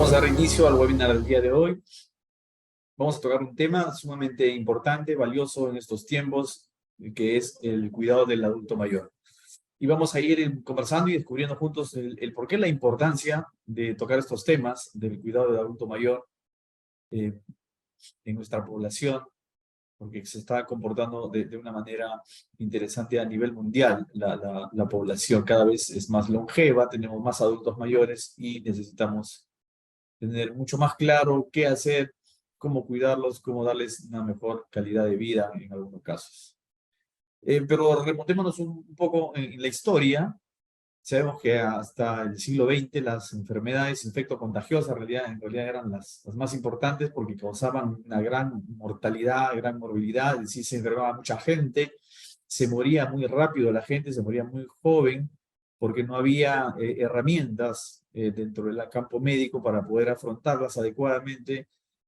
Vamos a dar inicio al webinar del día de hoy. Vamos a tocar un tema sumamente importante, valioso en estos tiempos, que es el cuidado del adulto mayor. Y vamos a ir conversando y descubriendo juntos el por qué la importancia de tocar estos temas del cuidado del adulto mayor en nuestra población, porque se está comportando de una manera interesante a nivel mundial. La población cada vez es más longeva, tenemos más adultos mayores y necesitamos tener mucho más claro qué hacer, cómo cuidarlos, cómo darles una mejor calidad de vida en algunos casos. Pero remontémonos un poco en la historia. Sabemos que hasta el siglo XX las enfermedades infectocontagiosas en realidad eran las más importantes porque causaban una gran mortalidad, gran morbilidad, es decir, se enfermaba mucha gente, se moría muy rápido la gente, se moría muy joven porque no había herramientas dentro del campo médico para poder afrontarlas adecuadamente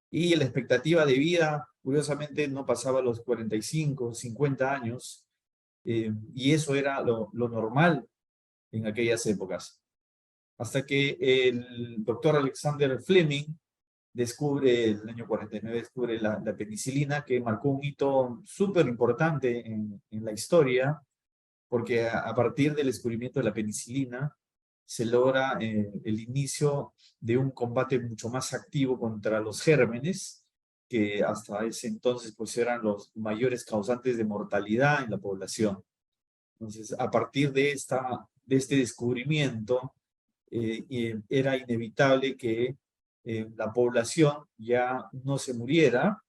y la expectativa de vida, curiosamente, no pasaba los 45, 50 años y eso era lo normal en aquellas épocas. Hasta que el doctor Alexander Fleming descubre, el año 49, descubre la penicilina, que marcó un hito súper importante en la historia, porque a partir del descubrimiento de la penicilina se logra el inicio de un combate mucho más activo contra los gérmenes, que hasta ese entonces pues eran los mayores causantes de mortalidad en la población. Entonces, a partir de este descubrimiento, era inevitable que la población ya no se muriera,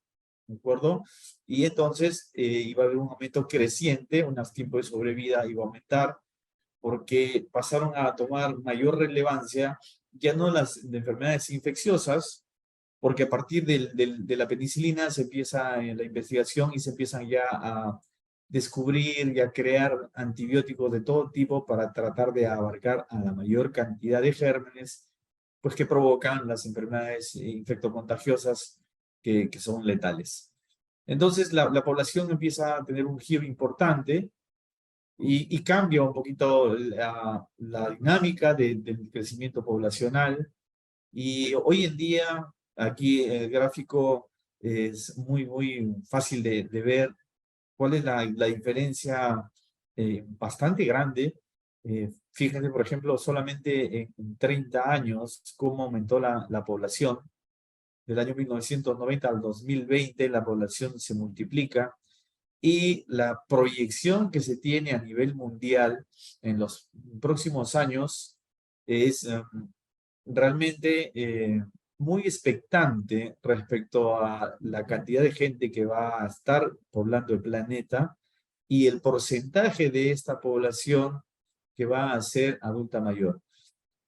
¿de acuerdo? Y entonces iba a haber un aumento creciente, un tiempo de sobrevida iba a aumentar, porque pasaron a tomar mayor relevancia ya no las enfermedades infecciosas, porque a partir de la penicilina se empieza la investigación y se empiezan ya a descubrir y a crear antibióticos de todo tipo para tratar de abarcar a la mayor cantidad de gérmenes pues, que provocan las enfermedades infectocontagiosas que son letales. Entonces la población empieza a tener un giro importante y cambia un poquito la dinámica del crecimiento poblacional. Y hoy en día, aquí el gráfico es muy fácil de ver cuál es la diferencia bastante grande. Fíjense, por ejemplo, solamente en 30 años, cómo aumentó la población. Del año 1990 al 2020, la población se multiplica y la proyección que se tiene a nivel mundial en los próximos años es realmente muy expectante respecto a la cantidad de gente que va a estar poblando el planeta y el porcentaje de esta población que va a ser adulta mayor.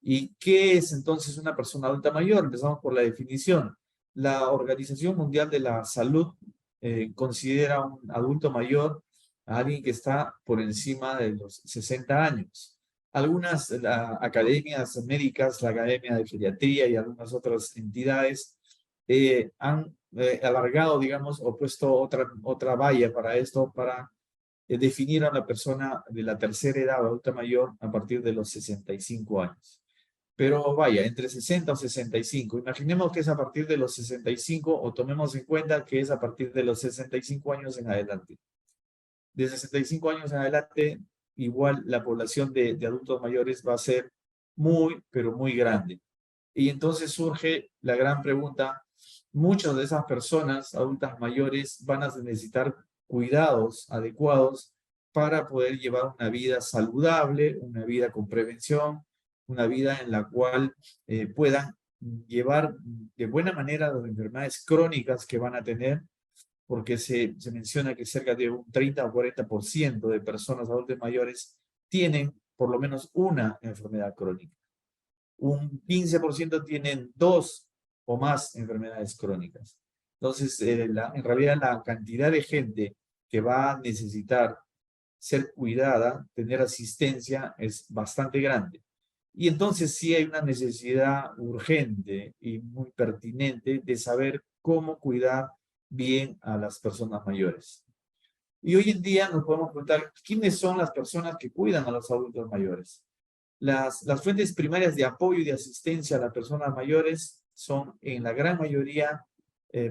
¿Y qué es entonces una persona adulta mayor? Empezamos por la definición. La Organización Mundial de la Salud considera un adulto mayor a alguien que está por encima de los 60 años. Algunas academias médicas, la Academia de Geriatría y algunas otras entidades han alargado, digamos, o puesto otra valla para esto, para definir a una persona de la tercera edad adulta mayor a partir de los 65 años. Pero vaya, entre 60 o 65. Imaginemos que es a partir de los 65 o tomemos en cuenta que es a partir de los 65 años en adelante. De 65 años en adelante, igual la población de adultos mayores va a ser pero muy grande. Y entonces surge la gran pregunta, muchas de esas personas adultas mayores van a necesitar cuidados adecuados para poder llevar una vida saludable, una vida con prevención, una vida en la cual puedan llevar de buena manera las enfermedades crónicas que van a tener, porque se menciona que cerca de un 30 o 40% de personas adultas mayores tienen por lo menos una enfermedad crónica. Un 15% tienen dos o más enfermedades crónicas. Entonces, en realidad la cantidad de gente que va a necesitar ser cuidada, tener asistencia, es bastante grande. Y entonces sí hay una necesidad urgente y muy pertinente de saber cómo cuidar bien a las personas mayores. Y hoy en día nos podemos preguntar, ¿quiénes son las personas que cuidan a los adultos mayores? Las fuentes primarias de apoyo y de asistencia a las personas mayores son en la gran mayoría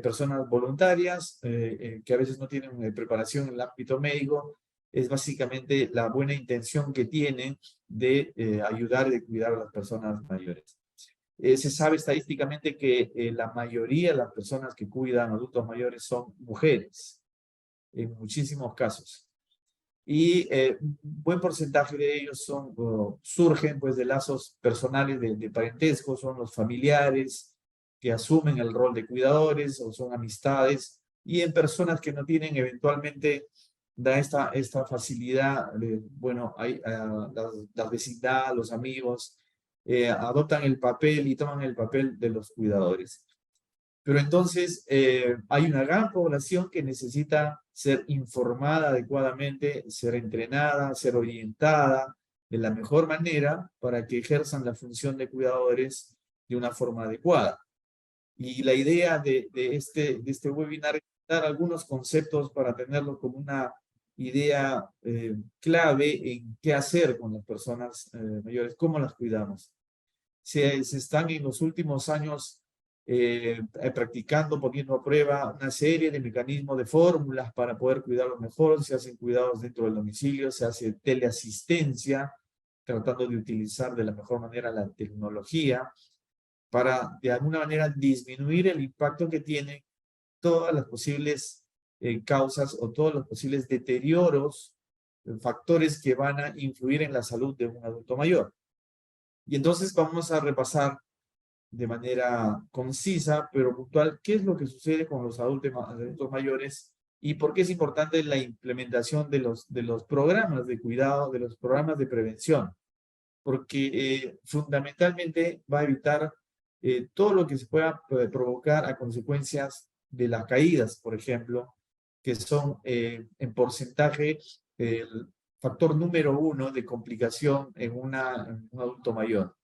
personas voluntarias que a veces no tienen preparación en el ámbito médico. Es básicamente la buena intención que tienen de ayudar y de cuidar a las personas mayores. Se sabe estadísticamente que la mayoría de las personas que cuidan a adultos mayores son mujeres, en muchísimos casos. Y un buen porcentaje de ellos surgen pues de lazos personales de parentesco, son los familiares que asumen el rol de cuidadores o son amistades, y en personas que no tienen eventualmente da esta facilidad, bueno, hay, la vecindad, los amigos, adoptan el papel y toman el papel de los cuidadores. Pero entonces hay una gran población que necesita ser informada adecuadamente, ser entrenada, ser orientada de la mejor manera para que ejerzan la función de cuidadores de una forma adecuada. Y la idea de este webinar es dar algunos conceptos para tenerlo como una idea clave en qué hacer con las personas mayores, cómo las cuidamos. Se están en los últimos años practicando, poniendo a prueba una serie de mecanismos, de fórmulas para poder cuidarlos mejor. Se hacen cuidados dentro del domicilio, se hace teleasistencia, tratando de utilizar de la mejor manera la tecnología para de alguna manera disminuir el impacto que tienen todas las posibles causas o todos los posibles deterioros, factores que van a influir en la salud de un adulto mayor. Y entonces vamos a repasar de manera concisa, pero puntual, qué es lo que sucede con los adultos mayores y por qué es importante la implementación de los programas de cuidado, de los programas de prevención, porque fundamentalmente va a evitar todo lo que se pueda provocar a consecuencias de las caídas, por ejemplo, que son en porcentaje el factor número 1 de complicación en un adulto mayor.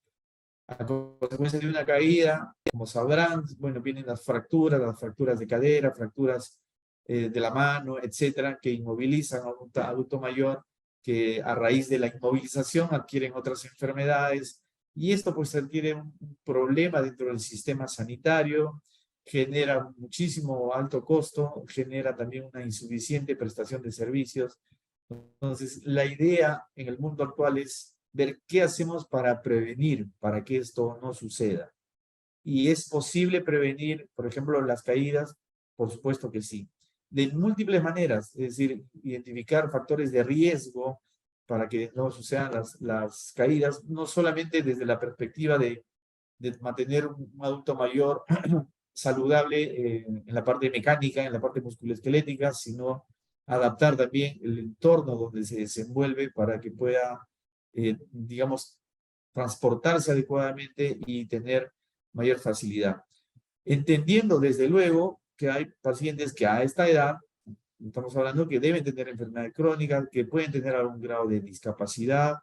A consecuencia de una caída, como sabrán, bueno, vienen las fracturas de cadera, fracturas de la mano, etcétera, que inmovilizan a un adulto mayor, que a raíz de la inmovilización adquieren otras enfermedades, y esto pues adquiere un problema dentro del sistema sanitario, genera muchísimo alto costo, genera también una insuficiente prestación de servicios. Entonces, la idea en el mundo actual es ver qué hacemos para prevenir, para que esto no suceda. ¿Y es posible prevenir, por ejemplo, las caídas? Por supuesto que sí. De múltiples maneras, es decir, identificar factores de riesgo para que no sucedan las caídas, no solamente desde la perspectiva de mantener un adulto mayor saludable en la parte mecánica, en la parte musculoesquelética, sino adaptar también el entorno donde se desenvuelve para que pueda, digamos, transportarse adecuadamente y tener mayor facilidad. Entendiendo desde luego que hay pacientes que a esta edad, estamos hablando que deben tener enfermedades crónicas, que pueden tener algún grado de discapacidad,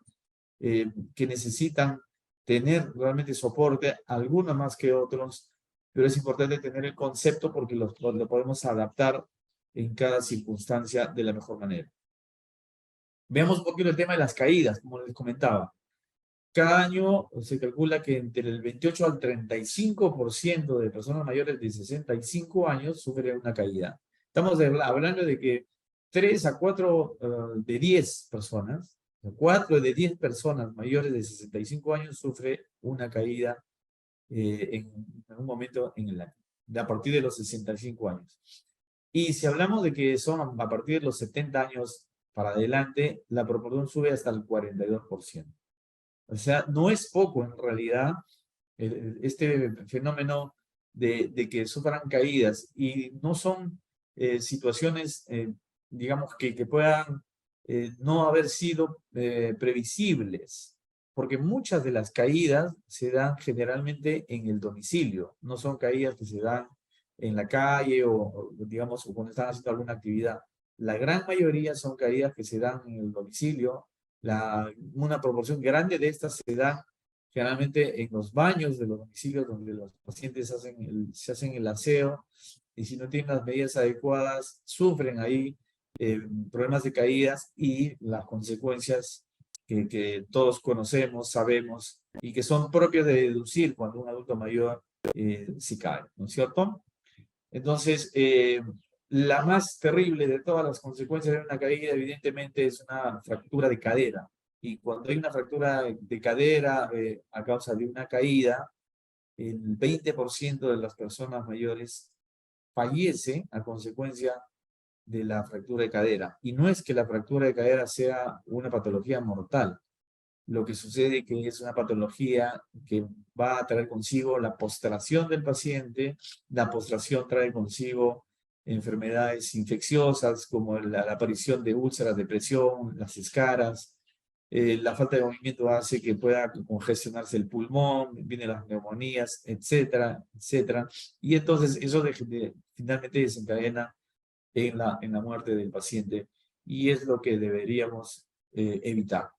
que necesitan tener realmente soporte, algunos más que otros, pero es importante tener el concepto porque lo podemos adaptar en cada circunstancia de la mejor manera. Veamos un poquito el tema de las caídas, como les comentaba. Cada año se calcula que entre el 28 al 35% de personas mayores de 65 años sufren una caída. Estamos hablando de que 3 a 4 de 10 personas, 4 de 10 personas mayores de 65 años sufre una caída en un momento en el año, a partir de los 65 años. Y si hablamos de que son a partir de los 70 años para adelante, la proporción sube hasta el 42%. O sea, no es poco en realidad este fenómeno de que sufran caídas, y no son situaciones, digamos, que puedan no haber sido previsibles, porque muchas de las caídas se dan generalmente en el domicilio, no son caídas que se dan en la calle o digamos, o cuando están haciendo alguna actividad. La gran mayoría son caídas que se dan en el domicilio. Una proporción grande de estas se da generalmente en los baños de los domicilios donde los pacientes se hacen el aseo, y si no tienen las medidas adecuadas, sufren ahí problemas de caídas y las consecuencias que todos conocemos, sabemos, y que son propias de deducir cuando un adulto mayor si cae, ¿no es cierto? Entonces, la más terrible de todas las consecuencias de una caída, evidentemente, es una fractura de cadera. Y cuando hay una fractura de cadera a causa de una caída, el 20% de las personas mayores fallece a consecuencia de la fractura de cadera. Y no es que la fractura de cadera sea una patología mortal. Lo que sucede es que es una patología que va a traer consigo la postración del paciente. La postración trae consigo enfermedades infecciosas como la aparición de úlceras de presión, las escaras. La falta de movimiento hace que pueda congestionarse el pulmón, vienen las neumonías, etcétera, etcétera. Y entonces eso finalmente desencadena en la muerte del paciente, y es lo que deberíamos evitar.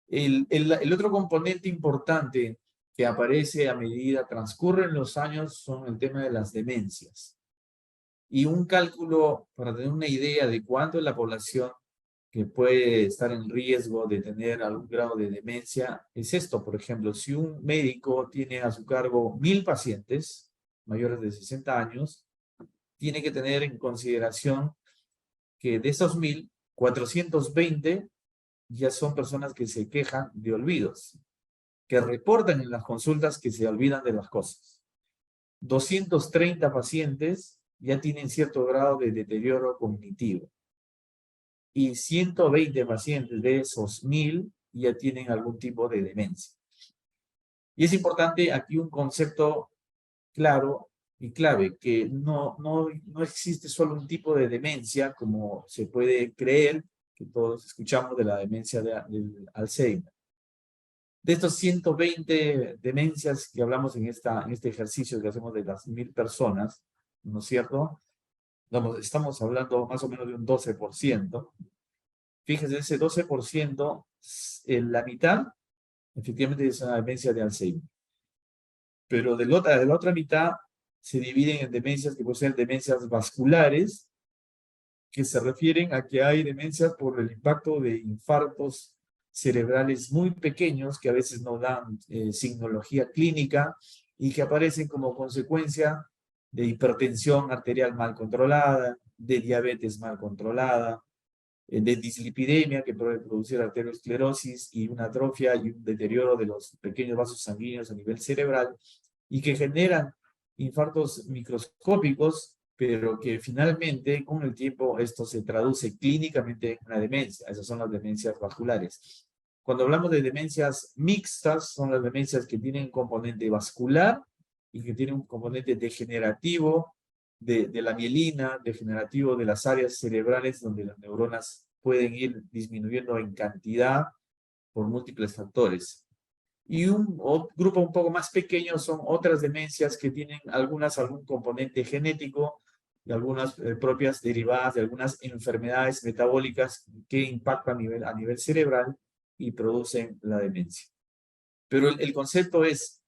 El otro componente importante que aparece a medida transcurren los años son el tema de las demencias. Y un cálculo para tener una idea de cuánto es la población que puede estar en riesgo de tener algún grado de demencia es esto. Por ejemplo, si un médico tiene a su cargo 1000 pacientes mayores de 60 años, tiene que tener en consideración que de esos 1000, 420 ya son personas que se quejan de olvidos, que reportan en las consultas que se olvidan de las cosas. 230 pacientes ya tienen cierto grado de deterioro cognitivo. Y 120 pacientes de esos 1000 ya tienen algún tipo de demencia. Y es importante aquí un concepto claro y clave, que no existe solo un tipo de demencia, como se puede creer, que todos escuchamos de la demencia del Alzheimer. De estos 120 demencias que hablamos en este ejercicio que hacemos de las 1000 personas, ¿no es cierto? Estamos hablando más o menos de un 12%. Fíjense, ese 12%, la mitad, efectivamente, es una demencia de Alzheimer. Pero de la otra mitad se dividen en demencias que pueden ser demencias vasculares, que se refieren a que hay demencias por el impacto de infartos cerebrales muy pequeños que a veces no dan signología clínica y que aparecen como consecuencia de hipertensión arterial mal controlada, de diabetes mal controlada, de dislipidemia que puede producir arteriosclerosis y una atrofia y un deterioro de los pequeños vasos sanguíneos a nivel cerebral y que generan infartos microscópicos, pero que finalmente con el tiempo esto se traduce clínicamente en una demencia. Esas son las demencias vasculares. Cuando hablamos de demencias mixtas, son las demencias que tienen un componente vascular y que tienen un componente degenerativo de la mielina, degenerativo de las áreas cerebrales donde las neuronas pueden ir disminuyendo en cantidad por múltiples factores. Y un grupo un poco más pequeño son otras demencias que tienen algún componente genético y algunas propias derivadas de algunas enfermedades metabólicas que impactan a nivel cerebral y producen la demencia. Pero el concepto es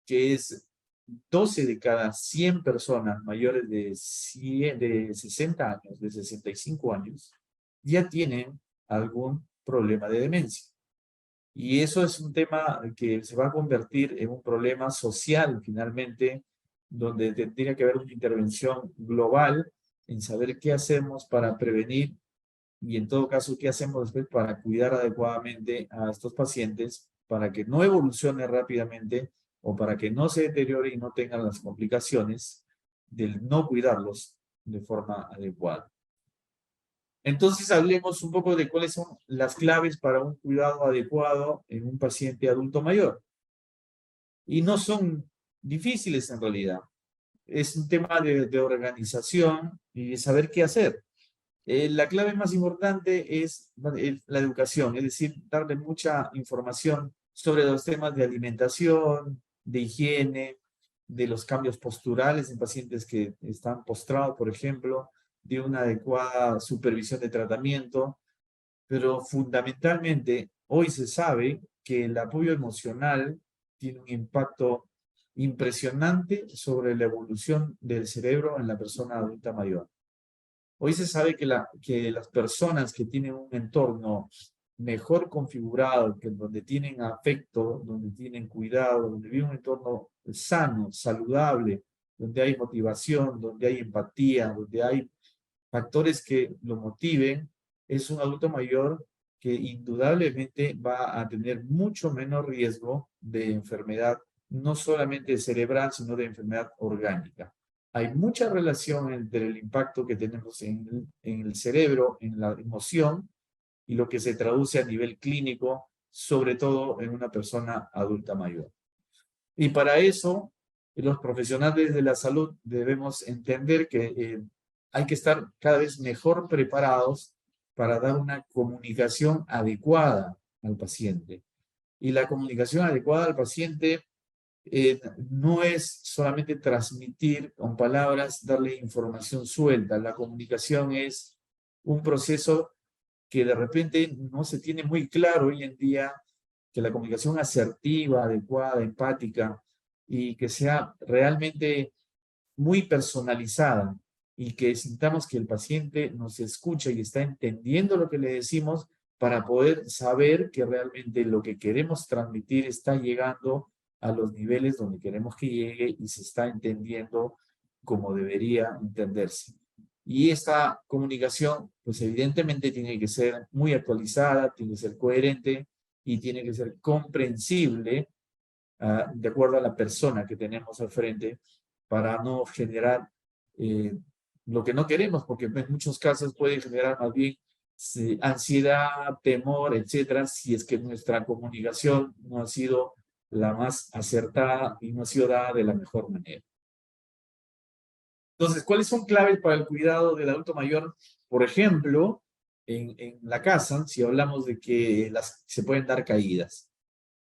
que es 12 de cada 100 personas mayores de 60 años, de 65 años, ya tienen algún problema de demencia. Y eso es un tema que se va a convertir en un problema social finalmente, donde tendría que haber una intervención global en saber qué hacemos para prevenir y en todo caso qué hacemos después para cuidar adecuadamente a estos pacientes para que no evolucione rápidamente o para que no se deteriore y no tengan las complicaciones del no cuidarlos de forma adecuada. Entonces hablemos un poco de cuáles son las claves para un cuidado adecuado en un paciente adulto mayor. Y no son difíciles en realidad. Es un tema de organización y de saber qué hacer. La clave más importante es la educación, es decir, darle mucha información sobre los temas de alimentación, de higiene, de los cambios posturales en pacientes que están postrados, por ejemplo, de una adecuada supervisión de tratamiento, pero fundamentalmente hoy se sabe que el apoyo emocional tiene un impacto impresionante sobre la evolución del cerebro en la persona adulta mayor. Hoy se sabe que las personas que tienen un entorno mejor configurado, que donde tienen afecto, donde tienen cuidado, donde vive un entorno sano, saludable, donde hay motivación, donde hay empatía, donde hay factores que lo motiven, es un adulto mayor que indudablemente va a tener mucho menos riesgo de enfermedad, no solamente cerebral, sino de enfermedad orgánica. Hay mucha relación entre el impacto que tenemos en el cerebro, en la emoción, y lo que se traduce a nivel clínico, sobre todo en una persona adulta mayor. Y para eso, los profesionales de la salud debemos entender que hay que estar cada vez mejor preparados para dar una comunicación adecuada al paciente. Y la comunicación adecuada al paciente no es solamente transmitir con palabras, darle información suelta. La comunicación es un proceso que de repente no se tiene muy claro hoy en día, que la comunicación asertiva, adecuada, empática y que sea realmente muy personalizada y que sintamos que el paciente nos escucha y está entendiendo lo que le decimos para poder saber que realmente lo que queremos transmitir está llegando a los niveles donde queremos que llegue y se está entendiendo como debería entenderse. Y esta comunicación, pues evidentemente tiene que ser muy actualizada, tiene que ser coherente y tiene que ser comprensible de acuerdo a la persona que tenemos al frente para no generar lo que no queremos, porque en muchos casos puede generar más bien ansiedad, temor, etcétera, si es que nuestra comunicación no ha sido la más acertada y no ha sido dada de la mejor manera. Entonces, ¿cuáles son claves para el cuidado del adulto mayor? Por ejemplo, en la casa, si hablamos de que se pueden dar caídas,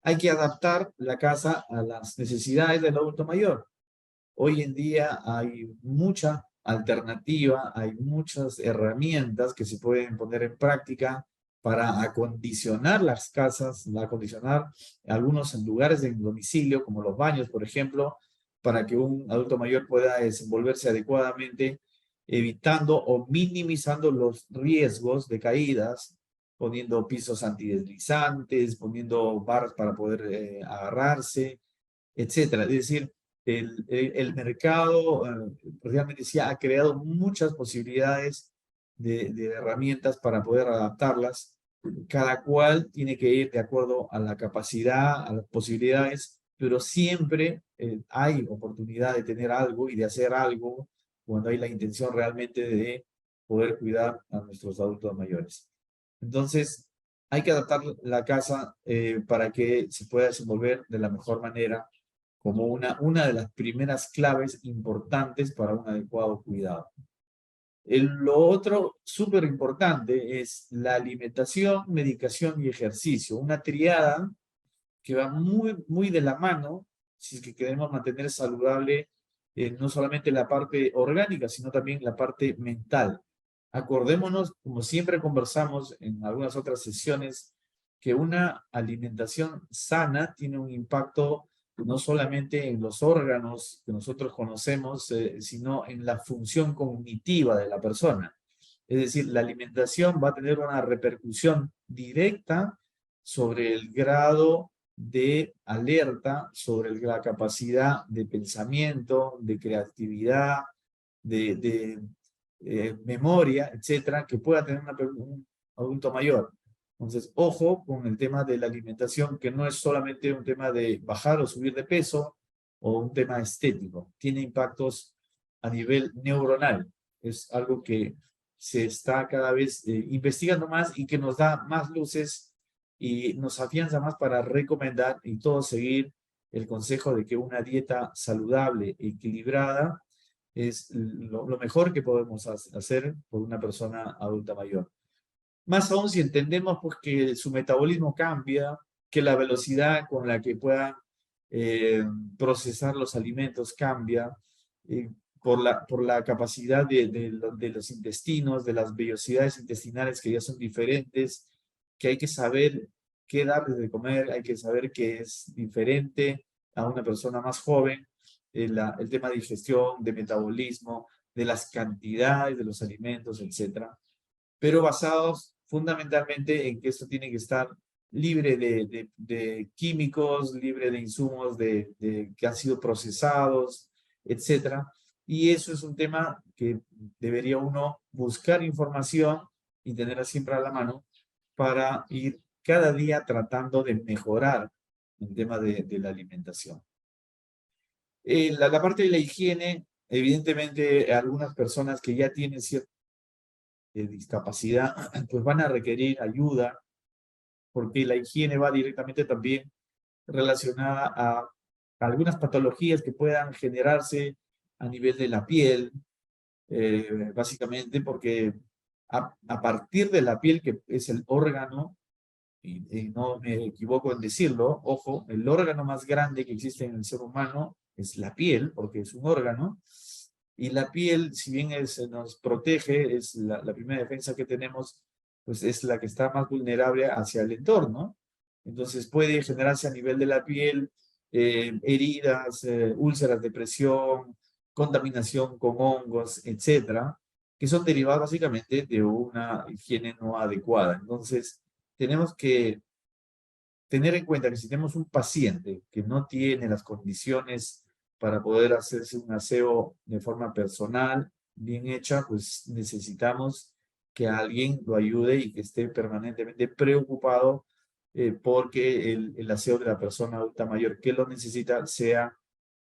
hay que adaptar la casa a las necesidades del adulto mayor. Hoy en día hay mucha alternativa, hay muchas herramientas que se pueden poner en práctica para acondicionar las casas, acondicionar algunos lugares de domicilio, como los baños, por ejemplo, para que un adulto mayor pueda desenvolverse adecuadamente, evitando o minimizando los riesgos de caídas, poniendo pisos antideslizantes, poniendo barras para poder agarrarse, etcétera. Es decir, el mercado realmente sí ha creado muchas posibilidades de herramientas para poder adaptarlas. Cada cual tiene que ir de acuerdo a la capacidad, a las posibilidades, pero siempre hay oportunidad de tener algo y de hacer algo cuando hay la intención realmente de poder cuidar a nuestros adultos mayores. Entonces, hay que adaptar la casa para que se pueda desenvolver de la mejor manera como una de las primeras claves importantes para un adecuado cuidado. Lo otro súper importante es la alimentación, medicación y ejercicio. Una triada que va muy de la mano si es que queremos mantener saludable no solamente la parte orgánica, sino también la parte mental. Acordémonos, como siempre conversamos en algunas otras sesiones, que una alimentación sana tiene un impacto no solamente en los órganos que nosotros conocemos, sino en la función cognitiva de la persona. Es decir, la alimentación va a tener una repercusión directa sobre el grado de alerta, sobre la capacidad de pensamiento, de creatividad, de memoria, etcétera, que pueda tener un adulto mayor. Entonces, ojo con el tema de la alimentación, que no es solamente un tema de bajar o subir de peso o un tema estético. Tiene impactos a nivel neuronal. Es algo que se está cada vez investigando más y que nos da más luces y nos afianza más para recomendar y todos seguir el consejo de que una dieta saludable, equilibrada, es lo mejor que podemos hacer por una persona adulta mayor. Más aún si entendemos pues, que su metabolismo cambia, que la velocidad con la que puedan procesar los alimentos cambia, por la capacidad de los intestinos, de las vellosidades intestinales que ya son diferentes, que hay que saber qué darles de comer, hay que saber que es diferente a una persona más joven, el tema de digestión, de metabolismo, de las cantidades de los alimentos, etc. Pero basados fundamentalmente en que esto tiene que estar libre de químicos, libre de insumos que han sido procesados, etcétera. Y eso es un tema que debería uno buscar información y tenerla siempre a la mano para ir cada día tratando de mejorar el tema de la alimentación. La parte de la higiene, evidentemente, algunas personas que ya tienen cierta discapacidad, pues van a requerir ayuda, porque la higiene va directamente también relacionada a algunas patologías que puedan generarse a nivel de la piel, básicamente porque a partir de la piel, que es el órgano, y no me equivoco en decirlo, ojo, el órgano más grande que existe en el ser humano es la piel, porque es un órgano, y la piel, si bien nos protege, es la primera defensa que tenemos, pues es la que está más vulnerable hacia el entorno. Entonces puede generarse a nivel de la piel heridas, úlceras de presión, contaminación con hongos, etcétera, que son derivadas básicamente de una higiene no adecuada. Entonces, tenemos que tener en cuenta que si tenemos un paciente que no tiene las condiciones para poder hacerse un aseo de forma personal, bien hecha, pues necesitamos que alguien lo ayude y que esté permanentemente preocupado porque el aseo de la persona adulta mayor que lo necesita sea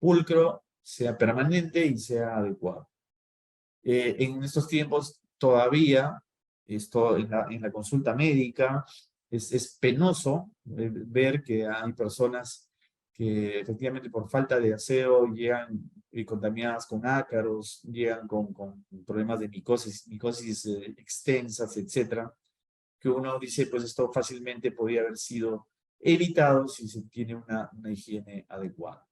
pulcro, sea permanente y sea adecuado. En estos tiempos todavía, esto en la consulta médica, es penoso ver que hay personas que efectivamente por falta de aseo llegan contaminadas con ácaros, llegan con problemas de micosis extensas, etcétera, que uno dice, pues esto fácilmente podría haber sido evitado si se tiene una higiene adecuada.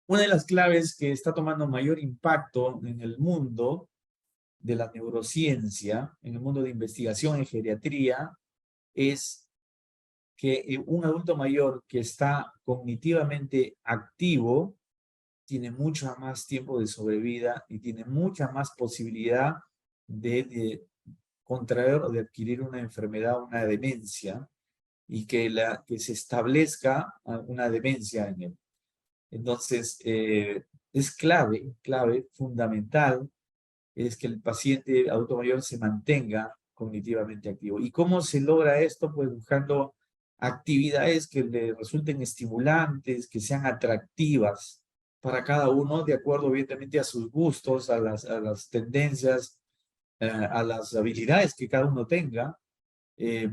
Una de las claves que está tomando mayor impacto en el mundo de la neurociencia, en el mundo de investigación en geriatría, es que un adulto mayor que está cognitivamente activo tiene mucho más tiempo de sobrevida y tiene mucha más posibilidad de contraer o de adquirir una enfermedad, una demencia, y que se establezca una demencia en él. Entonces, es clave, fundamental, es que el paciente adulto mayor se mantenga cognitivamente activo. ¿Y cómo se logra esto? Pues buscando actividades que le resulten estimulantes, que sean atractivas para cada uno, de acuerdo evidentemente a sus gustos, a las tendencias, a las habilidades que cada uno tenga,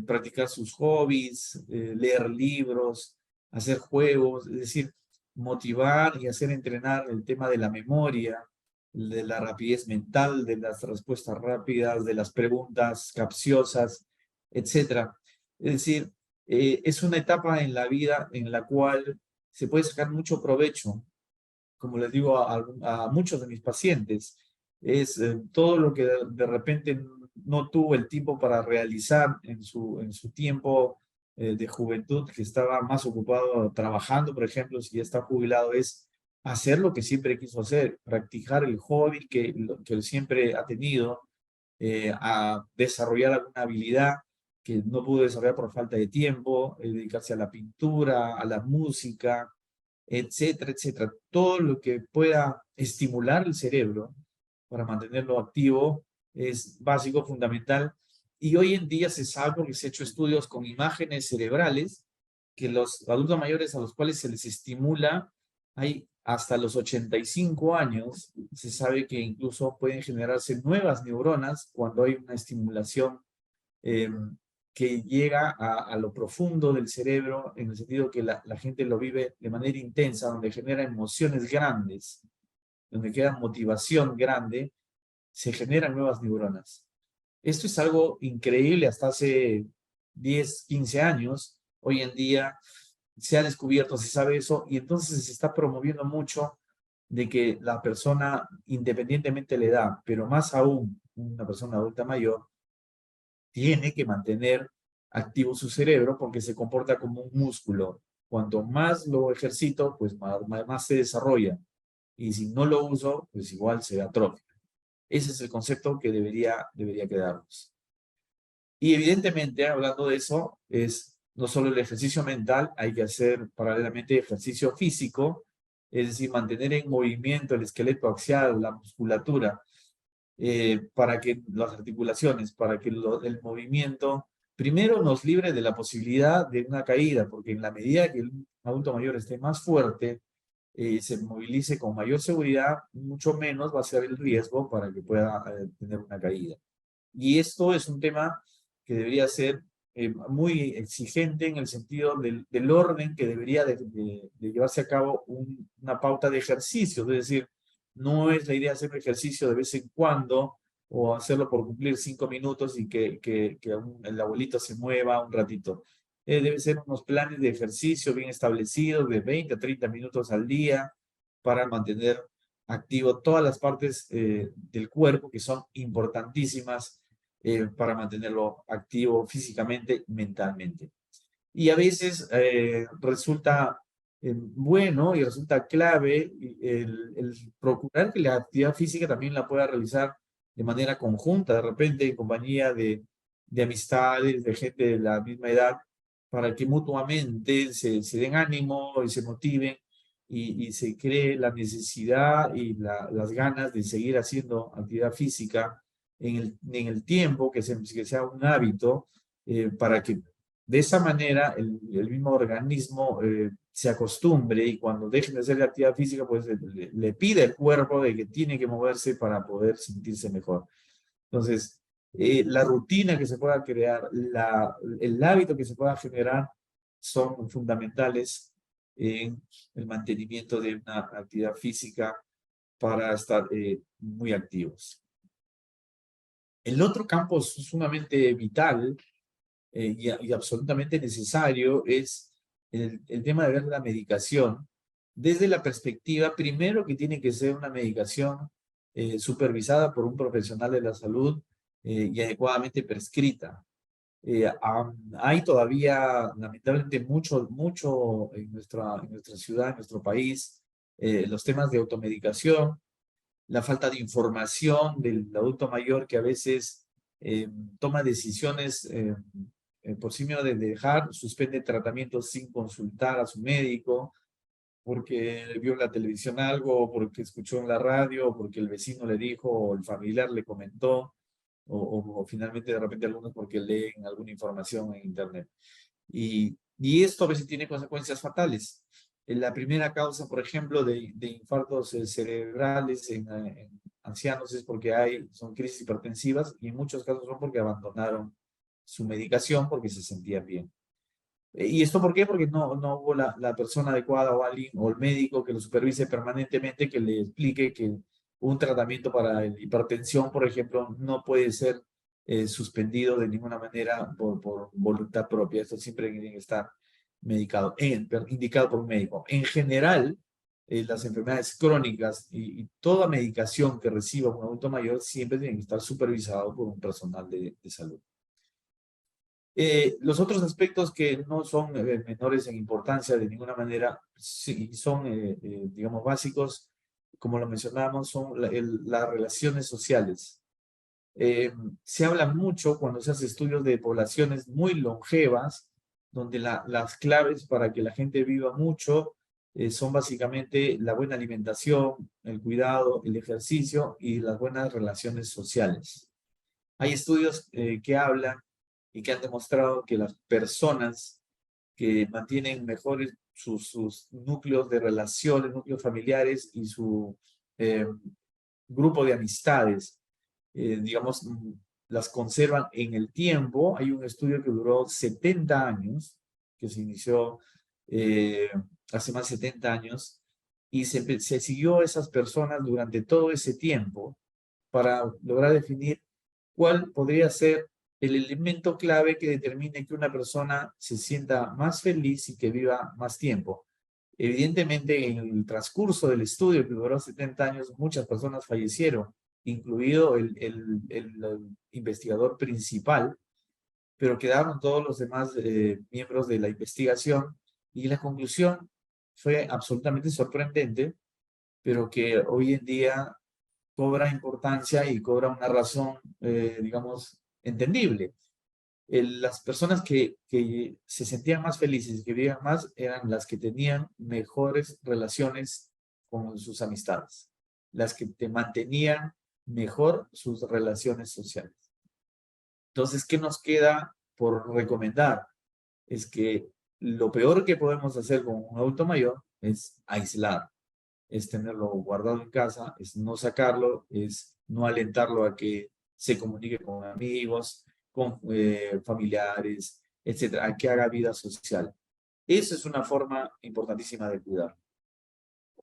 practicar sus hobbies, leer libros, hacer juegos, es decir, motivar y hacer entrenar el tema de la memoria, de la rapidez mental, de las respuestas rápidas, de las preguntas capciosas, etcétera. Es decir, es una etapa en la vida en la cual se puede sacar mucho provecho, como les digo a muchos de mis pacientes, es todo lo que de repente no tuvo el tiempo para realizar en su tiempo de juventud, que estaba más ocupado trabajando, por ejemplo, si ya está jubilado, es hacer lo que siempre quiso hacer, practicar el hobby que siempre ha tenido, a desarrollar alguna habilidad que no pudo desarrollar por falta de tiempo, dedicarse a la pintura, a la música, etcétera, etcétera. Todo lo que pueda estimular el cerebro para mantenerlo activo es básico, fundamental. Y hoy en día se sabe, porque se han hecho estudios con imágenes cerebrales, que los adultos mayores a los cuales se les estimula, hay hasta los 85 años, se sabe que incluso pueden generarse nuevas neuronas cuando hay una estimulación eh, que llega a lo profundo del cerebro, en el sentido que la gente lo vive de manera intensa, donde genera emociones grandes, donde queda motivación grande, se generan nuevas neuronas. Esto es algo increíble hasta hace 10, 15 años. Hoy en día se ha descubierto, se sabe eso, y entonces se está promoviendo mucho de que la persona, independientemente de la edad, pero más aún una persona adulta mayor, tiene que mantener activo su cerebro porque se comporta como un músculo. Cuanto más lo ejercito, pues más se desarrolla. Y si no lo uso, pues igual se atrofia. Ese es el concepto que debería quedarnos. Y evidentemente, hablando de eso, es no solo el ejercicio mental, hay que hacer paralelamente ejercicio físico, es decir, mantener en movimiento el esqueleto axial, la musculatura, para que las articulaciones, para que el movimiento primero nos libre de la posibilidad de una caída, porque en la medida que el adulto mayor esté más fuerte, se movilice con mayor seguridad, mucho menos va a ser el riesgo para que pueda tener una caída. Y esto es un tema que debería ser muy exigente en el sentido del orden que debería de llevarse a cabo una pauta de ejercicio. Es decir, no es la idea hacer un ejercicio de vez en cuando o hacerlo por cumplir 5 minutos y que el abuelito se mueva un ratito. Debe ser unos planes de ejercicio bien establecidos de 20 a 30 minutos al día para mantener activo todas las partes del cuerpo que son importantísimas para mantenerlo activo físicamente y mentalmente. Y a veces resulta bueno y resulta clave el procurar que la actividad física también la pueda realizar de manera conjunta, de repente en compañía de amistades, de gente de la misma edad, para que mutuamente se den ánimo y se motiven y se cree la necesidad y las ganas de seguir haciendo actividad física en el tiempo, que sea un hábito, para que de esa manera el mismo organismo se acostumbre y cuando dejen de hacer la actividad física, pues le pide al cuerpo de que tiene que moverse para poder sentirse mejor. Entonces, la rutina que se pueda crear, el hábito que se pueda generar son fundamentales en el mantenimiento de una actividad física para estar muy activos. El otro campo sumamente vital y absolutamente necesario es el tema de ver la medicación desde la perspectiva, primero, que tiene que ser una medicación supervisada por un profesional de la salud y adecuadamente prescrita. Hay todavía, lamentablemente, mucho en nuestra ciudad, en nuestro país, los temas de automedicación, la falta de información del adulto mayor que a veces toma decisiones por sí mismo de dejar, suspende tratamientos sin consultar a su médico, porque vio en la televisión algo, o porque escuchó en la radio, o porque el vecino le dijo, o el familiar le comentó, o finalmente de repente algunos porque leen alguna información en internet. Y esto a veces tiene consecuencias fatales. La primera causa, por ejemplo, de infartos cerebrales en ancianos es porque son crisis hipertensivas y en muchos casos son porque abandonaron su medicación porque se sentían bien. ¿Y esto por qué? Porque no hubo la persona adecuada o alguien o el médico que lo supervise permanentemente, que le explique que un tratamiento para la hipertensión, por ejemplo, no puede ser suspendido de ninguna manera por voluntad propia. Esto siempre tiene que estar indicado por un médico. En general, las enfermedades crónicas y toda medicación que reciba un adulto mayor siempre tiene que estar supervisado por un personal de salud. Los otros aspectos que no son menores en importancia de ninguna manera, sí, son, digamos, básicos, como lo mencionábamos, son las relaciones sociales. Se habla mucho cuando se hace estudios de poblaciones muy longevas, donde las claves para que la gente viva mucho son básicamente la buena alimentación, el cuidado, el ejercicio y las buenas relaciones sociales. Hay estudios que hablan y que han demostrado que las personas que mantienen mejores sus núcleos de relaciones, núcleos familiares y su eh, grupo de amistades, digamos, las conservan en el tiempo. Hay un estudio que duró 70 años, que se inició hace más de 70 años, y se siguió a esas personas durante todo ese tiempo para lograr definir cuál podría ser el elemento clave que determine que una persona se sienta más feliz y que viva más tiempo. Evidentemente, en el transcurso del estudio que duró 70 años, muchas personas fallecieron, incluido el investigador principal, pero quedaron todos los demás miembros de la investigación y la conclusión fue absolutamente sorprendente, pero que hoy en día cobra importancia y cobra una razón, digamos, entendible. Las personas que se sentían más felices y que vivían más eran las que tenían mejores relaciones con sus amistades, las que te mantenían mejor sus relaciones sociales. Entonces, ¿qué nos queda por recomendar? Es que lo peor que podemos hacer con un adulto mayor es aislar, es tenerlo guardado en casa, es no sacarlo, es no alentarlo a que se comunique con amigos, con familiares, etcétera, a que haga vida social. Esa es una forma importantísima de cuidar.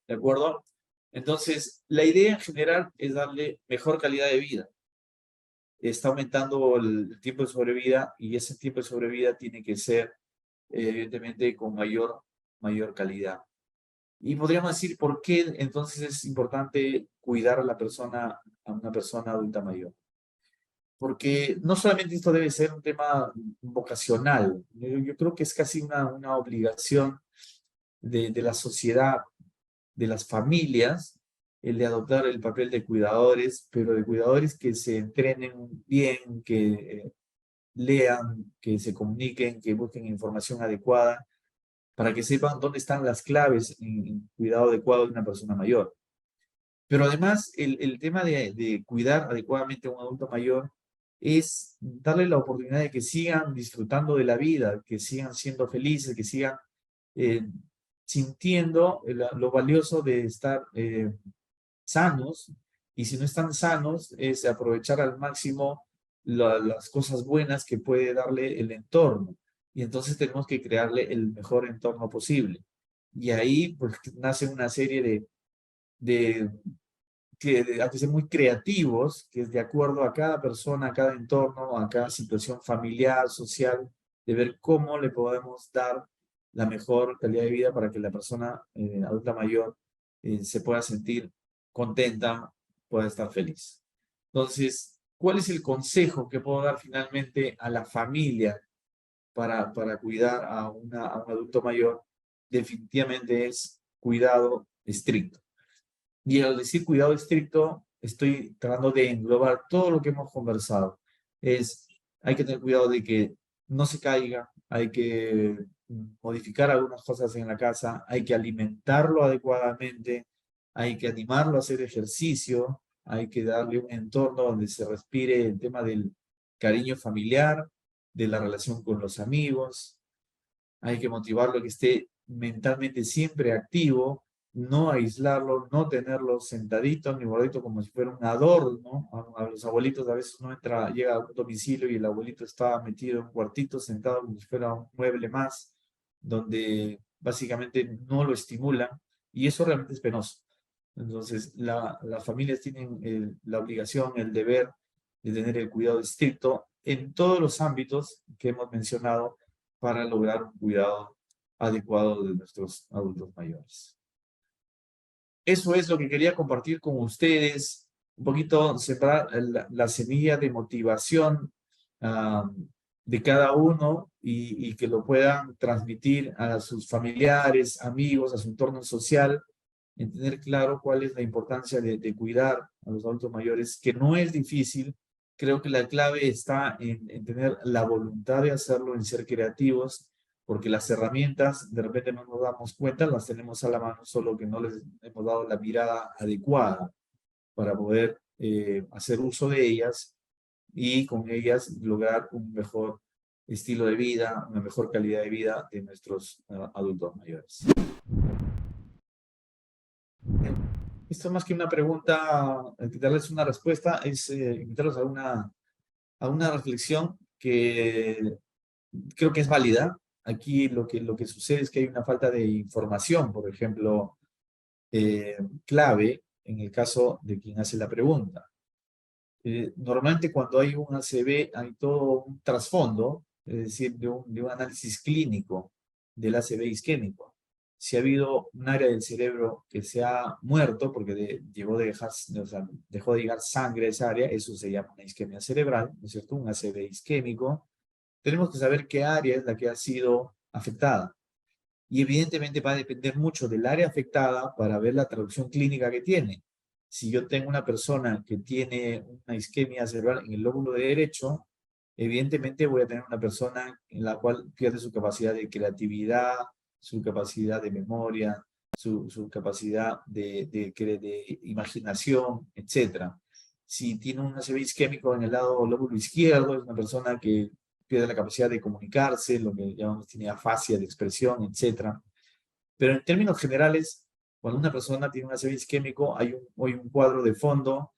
¿De acuerdo? Entonces, la idea en general es darle mejor calidad de vida. Está aumentando el tiempo de sobrevida y ese tiempo de sobrevida tiene que ser, evidentemente, con mayor calidad. Y podríamos decir por qué entonces es importante cuidar a una persona adulta mayor. Porque no solamente esto debe ser un tema vocacional, yo creo que es casi una obligación de la sociedad, de las familias, el de adoptar el papel de cuidadores, pero de cuidadores que se entrenen bien, que lean, que se comuniquen, que busquen información adecuada, para que sepan dónde están las claves en cuidado adecuado de una persona mayor. Pero además, el tema de cuidar adecuadamente a un adulto mayor es darle la oportunidad de que sigan disfrutando de la vida, que sigan siendo felices, que sigan eh, sintiendo lo valioso de estar sanos. Y si no están sanos, es aprovechar al máximo las cosas buenas que puede darle el entorno. Y entonces tenemos que crearle el mejor entorno posible. Y ahí pues nace una serie de que hay que ser muy creativos, que es de acuerdo a cada persona, a cada entorno, a cada situación familiar, social, de ver cómo le podemos dar la mejor calidad de vida para que la persona adulta mayor se pueda sentir contenta, pueda estar feliz. Entonces, ¿cuál es el consejo que puedo dar finalmente a la familia para cuidar a un adulto mayor? Definitivamente es cuidado estricto. Y al decir cuidado estricto, estoy tratando de englobar todo lo que hemos conversado. Hay que tener cuidado de que no se caiga, hay que modificar algunas cosas en la casa, hay que alimentarlo adecuadamente, hay que animarlo a hacer ejercicio, hay que darle un entorno donde se respire el tema del cariño familiar, de la relación con los amigos, hay que motivarlo a que esté mentalmente siempre activo, no aislarlo, no tenerlo sentadito ni gordito como si fuera un adorno. A los abuelitos a veces uno entra, llega a un domicilio y el abuelito está metido en un cuartito sentado como si fuera un mueble más, donde básicamente no lo estimulan y eso realmente es penoso. Entonces, las familias tienen la obligación, el deber de tener el cuidado estricto en todos los ámbitos que hemos mencionado para lograr un cuidado adecuado de nuestros adultos mayores. Eso es lo que quería compartir con ustedes, un poquito sembrar la semilla de motivación de cada uno y que lo puedan transmitir a sus familiares, amigos, a su entorno social, en tener claro cuál es la importancia de cuidar a los adultos mayores, que no es difícil. Creo que la clave está en tener la voluntad de hacerlo, en ser creativos, porque las herramientas de repente no nos damos cuenta, las tenemos a la mano, solo que no les hemos dado la mirada adecuada para poder hacer uso de ellas y con ellas lograr un mejor estilo de vida, una mejor calidad de vida de nuestros adultos mayores. Esto más que una pregunta, darles una respuesta, es invitarlos a una reflexión que creo que es válida. Aquí lo que sucede es que hay una falta de información, por ejemplo, clave en el caso de quien hace la pregunta. Normalmente cuando hay un ACV hay todo un trasfondo, es decir, de un análisis clínico del ACV isquémico. Si ha habido un área del cerebro que se ha muerto porque dejó de llegar sangre a esa área, eso se llama una isquemia cerebral, ¿no es cierto? Un ACV isquémico. Tenemos que saber qué área es la que ha sido afectada. Y evidentemente va a depender mucho del área afectada para ver la traducción clínica que tiene. Si yo tengo una persona que tiene una isquemia cerebral en el lóbulo derecho, evidentemente voy a tener una persona en la cual pierde su capacidad de creatividad, su capacidad de memoria, su capacidad de imaginación, etcétera. Si tiene un ACV isquémico en el lado lóbulo izquierdo, es una persona que pierde la capacidad de comunicarse, lo que llamamos tiene afasia de expresión, etcétera. Pero en términos generales, cuando una persona tiene un ACV isquémico, hay un cuadro de fondo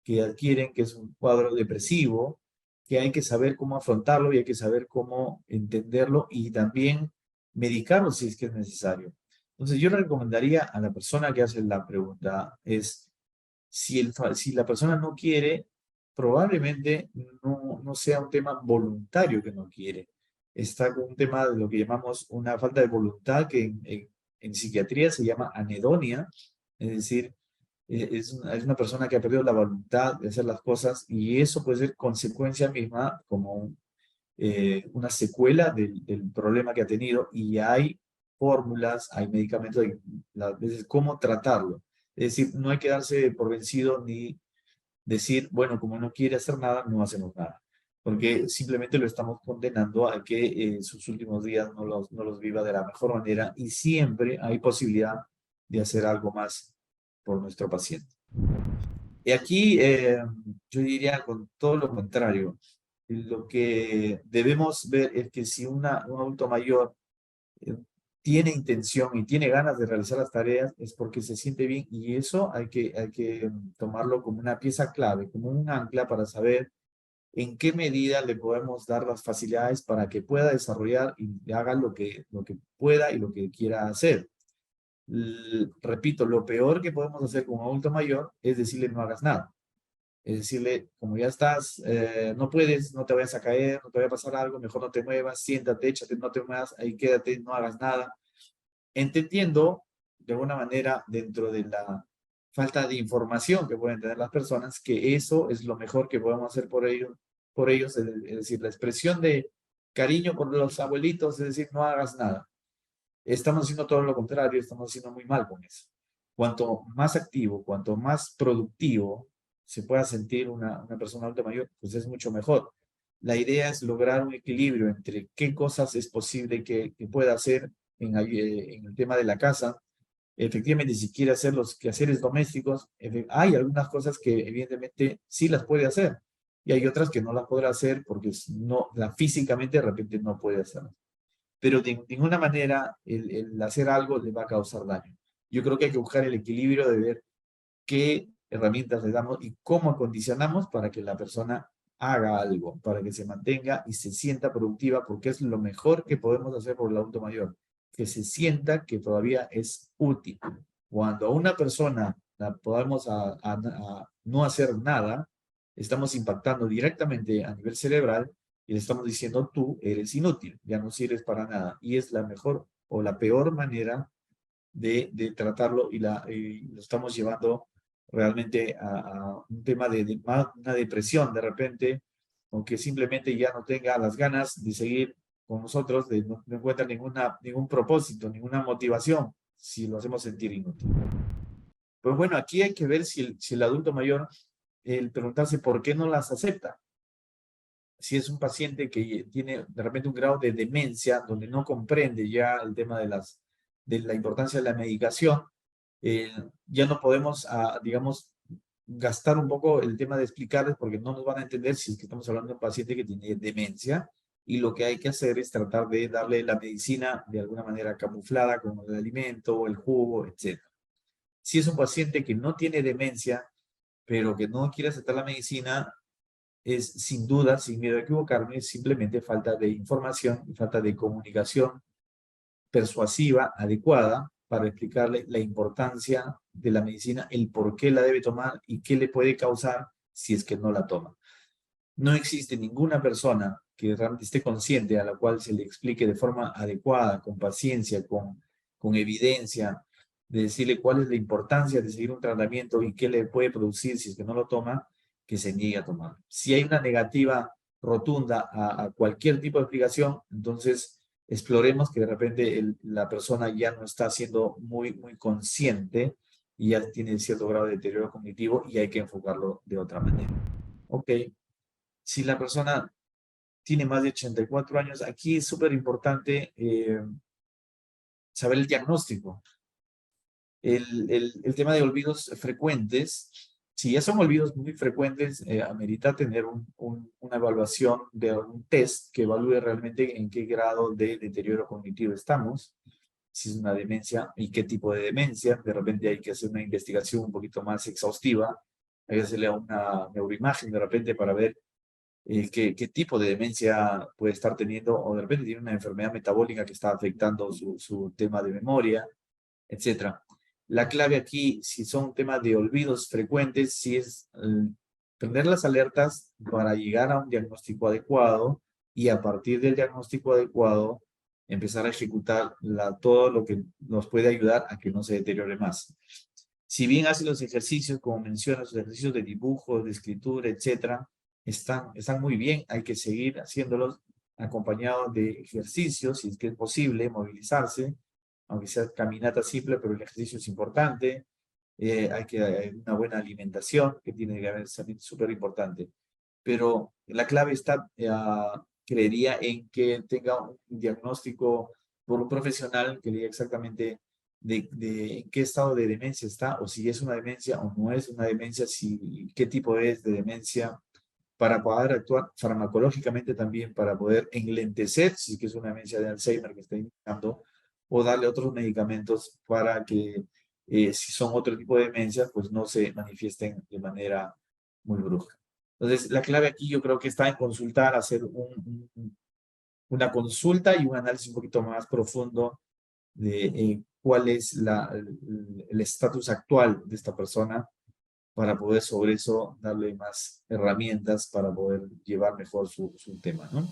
que adquieren, que es un cuadro depresivo, que hay que saber cómo afrontarlo y hay que saber cómo entenderlo y también medicarlo si es que es necesario. Entonces, yo le recomendaría a la persona que hace la pregunta es, si la persona no quiere, probablemente no sea un tema voluntario que no quiere. Está con un tema de lo que llamamos una falta de voluntad, que en psiquiatría se llama anedonia, es decir, es una persona que ha perdido la voluntad de hacer las cosas y eso puede ser consecuencia misma como una secuela del problema que ha tenido y hay fórmulas, hay medicamentos, hay las veces cómo tratarlo. Es decir, no hay que darse por vencido ni decir, bueno, como no quiere hacer nada, no hacemos nada. Porque simplemente lo estamos condenando a que sus últimos días no los viva de la mejor manera y siempre hay posibilidad de hacer algo más por nuestro paciente. Y aquí yo diría con todo lo contrario. Lo que debemos ver es que si un adulto mayor eh, tiene intención y tiene ganas de realizar las tareas, es porque se siente bien y eso hay que tomarlo como una pieza clave, como un ancla para saber en qué medida le podemos dar las facilidades para que pueda desarrollar y haga lo que pueda y lo que quiera hacer. Repito, lo peor que podemos hacer con un adulto mayor es decirle no hagas nada. Es decirle, como ya estás, no puedes, no te vayas a caer, no te vaya a pasar algo, mejor no te muevas, siéntate, échate, no te muevas, ahí quédate, no hagas nada. Entendiendo, de alguna manera, dentro de la falta de información que pueden tener las personas, que eso es lo mejor que podemos hacer por ellos, es decir, la expresión de cariño por los abuelitos, es decir, no hagas nada. Estamos haciendo todo lo contrario, estamos haciendo muy mal con eso. Cuanto más activo, cuanto más productivo se pueda sentir una persona adulta mayor, pues es mucho mejor. La idea es lograr un equilibrio entre qué cosas es posible que pueda hacer en el tema de la casa. Efectivamente, si quiere hacer los quehaceres domésticos, hay algunas cosas que evidentemente sí las puede hacer y hay otras que no las podrá hacer porque no, físicamente de repente no puede hacerlas, pero de ninguna manera el hacer algo le va a causar daño. Yo creo que hay que buscar el equilibrio de ver qué herramientas le damos y cómo acondicionamos para que la persona haga algo, para que se mantenga y se sienta productiva, porque es lo mejor que podemos hacer por el adulto mayor, que se sienta que todavía es útil. Cuando a una persona la podamos a no hacer nada, estamos impactando directamente a nivel cerebral y le estamos diciendo tú eres inútil, ya no sirves para nada. Y es la mejor o la peor manera de tratarlo y lo estamos llevando realmente a un tema de una depresión de repente, o que simplemente ya no tenga las ganas de seguir con nosotros, no encuentra ningún propósito, ninguna motivación, si lo hacemos sentir inútil. Pues bueno, aquí hay que ver si el adulto mayor, el preguntarse por qué no las acepta. Si es un paciente que tiene de repente un grado de demencia, donde no comprende ya el tema de la importancia de la medicación, ya no podemos, digamos, gastar un poco el tema de explicarles porque no nos van a entender si es que estamos hablando de un paciente que tiene demencia y lo que hay que hacer es tratar de darle la medicina de alguna manera camuflada como el alimento, el jugo, etc. Si es un paciente que no tiene demencia, pero que no quiere aceptar la medicina, es sin duda, sin miedo a equivocarme, simplemente falta de información y falta de comunicación persuasiva, adecuada, para explicarle la importancia de la medicina, el por qué la debe tomar y qué le puede causar si es que no la toma. No existe ninguna persona que realmente esté consciente a la cual se le explique de forma adecuada, con paciencia, con evidencia, de decirle cuál es la importancia de seguir un tratamiento y qué le puede producir si es que no lo toma, que se niegue a tomar. Si hay una negativa rotunda a cualquier tipo de explicación, entonces exploremos que de repente la persona ya no está siendo muy consciente y ya tiene cierto grado de deterioro cognitivo y hay que enfocarlo de otra manera. Ok, si la persona tiene más de 84 años, aquí es súper importante saber el diagnóstico. El tema de olvidos frecuentes, si ya son olvidos muy frecuentes, amerita tener una evaluación de un test que evalúe realmente en qué grado de deterioro cognitivo estamos, si es una demencia y qué tipo de demencia. De repente hay que hacer una investigación un poquito más exhaustiva, hay que hacerle una neuroimagen de repente para ver qué tipo de demencia puede estar teniendo, o de repente tiene una enfermedad metabólica que está afectando su tema de memoria, etcétera. La clave aquí, si son temas de olvidos frecuentes, si es prender las alertas para llegar a un diagnóstico adecuado y a partir del diagnóstico adecuado empezar a ejecutar todo lo que nos puede ayudar a que no se deteriore más. Si bien hace los ejercicios, como mencionas, los ejercicios de dibujo, de escritura, etcétera, están muy bien, hay que seguir haciéndolos acompañados de ejercicios, si es que es posible, movilizarse, aunque sea caminata simple, pero el ejercicio es importante. Hay una buena alimentación, que tiene que haber también súper importante. Pero la clave está, creería, en que tenga un diagnóstico por un profesional que le diga exactamente de en qué estado de demencia está, o si es una demencia o no es una demencia, si, qué tipo es de demencia, para poder actuar farmacológicamente también, para poder enlentecer, si es que es una demencia de Alzheimer que está indicando, o darle otros medicamentos para que, si son otro tipo de demencias, pues no se manifiesten de manera muy brusca. Entonces, la clave aquí yo creo que está en consultar, hacer una consulta y un análisis un poquito más profundo de cuál es el estatus actual de esta persona para poder sobre eso darle más herramientas para poder llevar mejor su tema, ¿no?